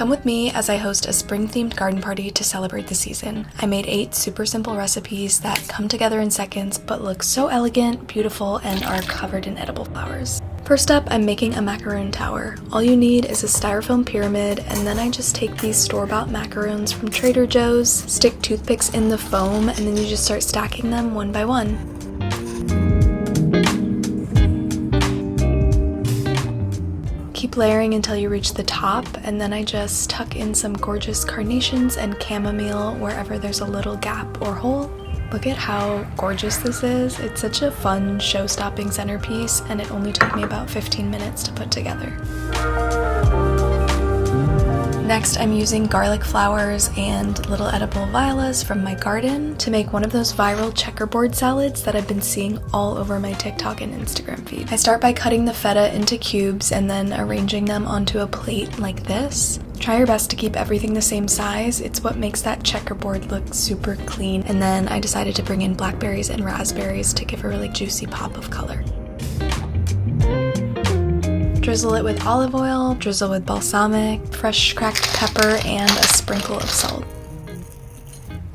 Come with me as I host a spring-themed garden party to celebrate the season. I made 8 super simple recipes that come together in seconds but look so elegant, beautiful, and are covered in edible flowers. First up, I'm making a Macaron Tower. All you need is a styrofoam pyramid, and then I just take these store-bought macarons from Trader Joe's, stick toothpicks in the foam, and then you just start stacking them one by one. Keep layering until you reach the top, and then I just tuck in some gorgeous carnations and chamomile wherever there's a little gap or hole. Look at how gorgeous this is. It's such a fun show-stopping centerpiece, and it only took me about 15 minutes to put together. Next, I'm using garlic flowers and little edible violas from my garden to make one of those viral checkerboard salads that I've been seeing all over my TikTok and Instagram feed. I start by cutting the feta into cubes and then arranging them onto a plate like this. Try your best to keep everything the same size. It's what makes that checkerboard look super clean. And then I decided to bring in blackberries and raspberries to give a really juicy pop of color. Drizzle it with olive oil, drizzle with balsamic, fresh cracked pepper, and a sprinkle of salt.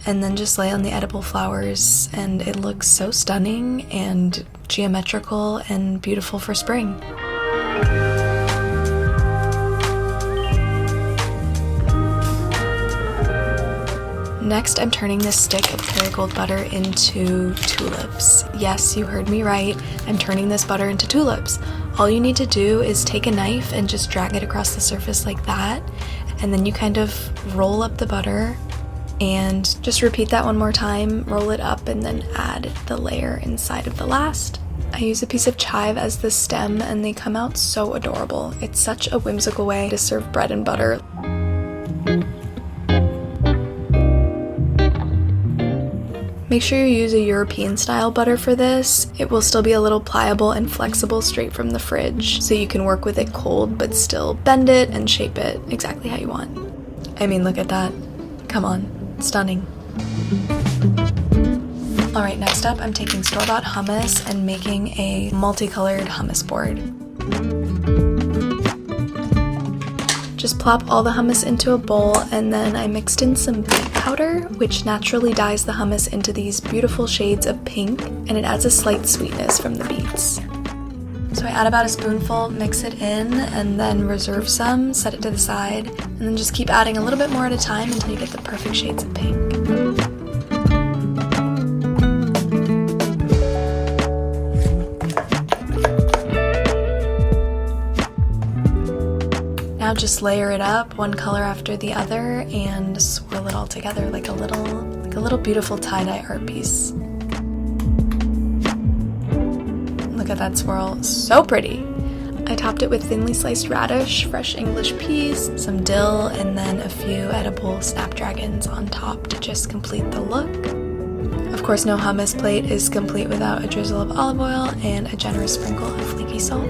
And then just lay on the edible flowers, and it looks so stunning and geometrical and beautiful for spring. Next, I'm turning this stick of Kerrygold butter into tulips. Yes, you heard me right. I'm turning this butter into tulips. All you need to do is take a knife and just drag it across the surface like that, and then you kind of roll up the butter and just repeat that one more time, roll it up, and then add the layer inside of the last. I use a piece of chive as the stem, and they come out so adorable. It's such a whimsical way to serve bread and butter. Make sure you use a European style butter for this. It will still be a little pliable and flexible straight from the fridge, so you can work with it cold but still bend it and shape it exactly how you want. I mean, look at that. Come on, stunning. Alright, next up I'm taking store-bought hummus and making a multicolored hummus board. Just plop all the hummus into a bowl, and then I mixed in some beet powder, which naturally dyes the hummus into these beautiful shades of pink, and it adds a slight sweetness from the beets. So I add about a spoonful, mix it in, and then reserve some, set it to the side, and then just keep adding a little bit more at a time until you get the perfect shades of pink. Now just layer it up, one color after the other, and swirl it all together like a little beautiful tie-dye art piece. Look at that swirl, so pretty! I topped it with thinly sliced radish, fresh English peas, some dill, and then a few edible snapdragons on top to just complete the look. Of course, no hummus plate is complete without a drizzle of olive oil and a generous sprinkle of flaky salt.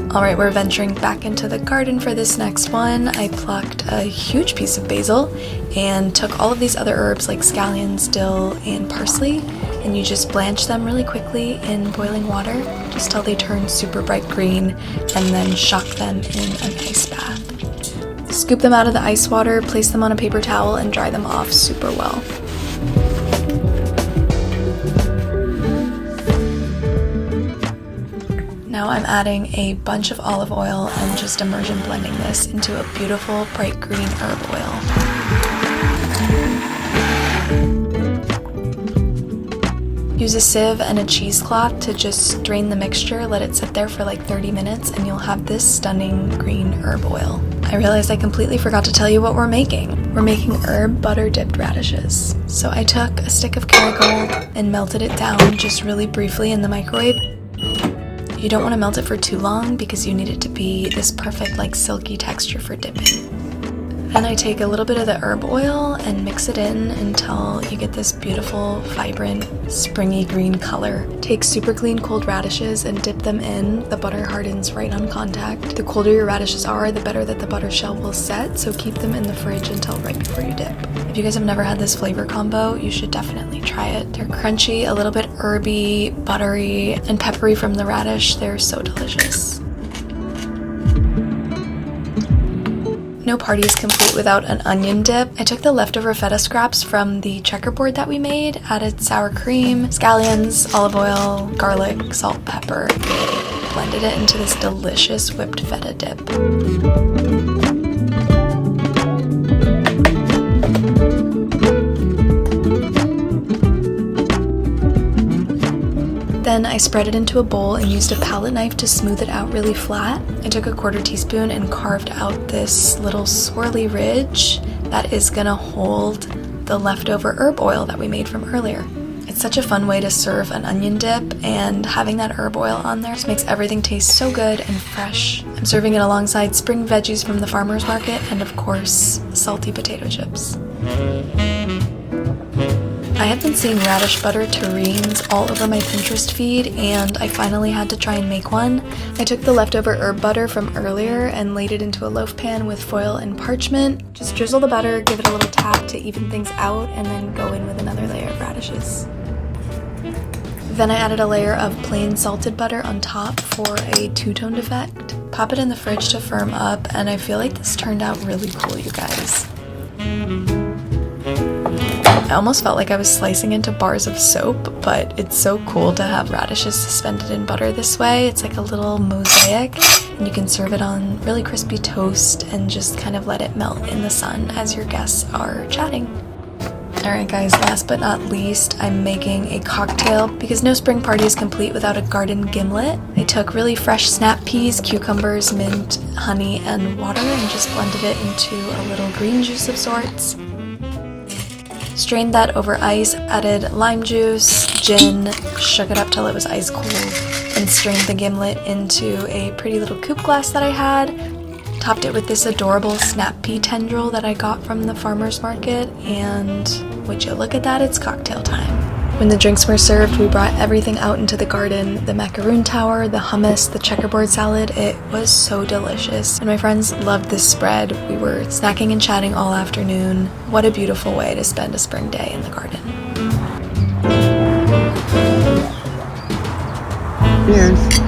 Alright, we're venturing back into the garden for this next one. I plucked a huge piece of basil and took all of these other herbs like scallions, dill, and parsley, and you just blanch them really quickly in boiling water just till they turn super bright green, and then shock them in an ice bath. Scoop them out of the ice water, place them on a paper towel, and dry them off super well. Now I'm adding a bunch of olive oil and just immersion blending this into a beautiful bright green herb oil. Use a sieve and a cheesecloth to just drain the mixture, let it sit there for like 30 minutes, and you'll have this stunning green herb oil. I realized I completely forgot to tell you what we're making. We're making herb butter dipped radishes. So I took a stick of Kerrygold and melted it down just really briefly in the microwave. You don't want to melt it for too long because you need it to be this perfect like silky texture for dipping. Then I take a little bit of the herb oil and mix it in until you get this beautiful, vibrant, springy green color. Take super clean cold radishes and dip them in. The butter hardens right on contact. The colder your radishes are, the better that the butter shell will set, so keep them in the fridge until right before you dip. If you guys have never had this flavor combo, you should definitely try it. They're crunchy, a little bit herby, buttery, and peppery from the radish. They're so delicious. No party is complete without an onion dip. I took the leftover feta scraps from the checkerboard that we made, added sour cream, scallions, olive oil, garlic, salt, pepper, blended it into this delicious whipped feta dip. Then I spread it into a bowl and used a palette knife to smooth it out really flat. I took a 1/4 teaspoon and carved out this little swirly ridge that is gonna hold the leftover herb oil that we made from earlier. It's such a fun way to serve an onion dip, and having that herb oil on there just makes everything taste so good and fresh. I'm serving it alongside spring veggies from the farmer's market and of course, salty potato chips. I have been seeing radish butter terrines all over my Pinterest feed, and I finally had to try and make one. I took the leftover herb butter from earlier and laid it into a loaf pan with foil and parchment. Just drizzle the butter, give it a little tap to even things out, and then go in with another layer of radishes. Then I added a layer of plain salted butter on top for a two-toned effect. Pop it in the fridge to firm up, and I feel like this turned out really cool, you guys. I almost felt like I was slicing into bars of soap, but it's so cool to have radishes suspended in butter this way. It's like a little mosaic, and you can serve it on really crispy toast and just kind of let it melt in the sun as your guests are chatting. Alright guys, last but not least, I'm making a cocktail because no spring party is complete without a garden gimlet. I took really fresh snap peas, cucumbers, mint, honey, and water and just blended it into a little green juice of sorts. Strained that over ice, added lime juice, gin, shook it up till it was ice cold, and strained the gimlet into a pretty little coupe glass that I had. Topped it with this adorable snap pea tendril that I got from the farmer's market, and would you look at that, it's cocktail time. When the drinks were served, we brought everything out into the garden. The Macaron Tower, the hummus, the checkerboard salad. It was so delicious. And my friends loved this spread. We were snacking and chatting all afternoon. What a beautiful way to spend a spring day in the garden. Cheers.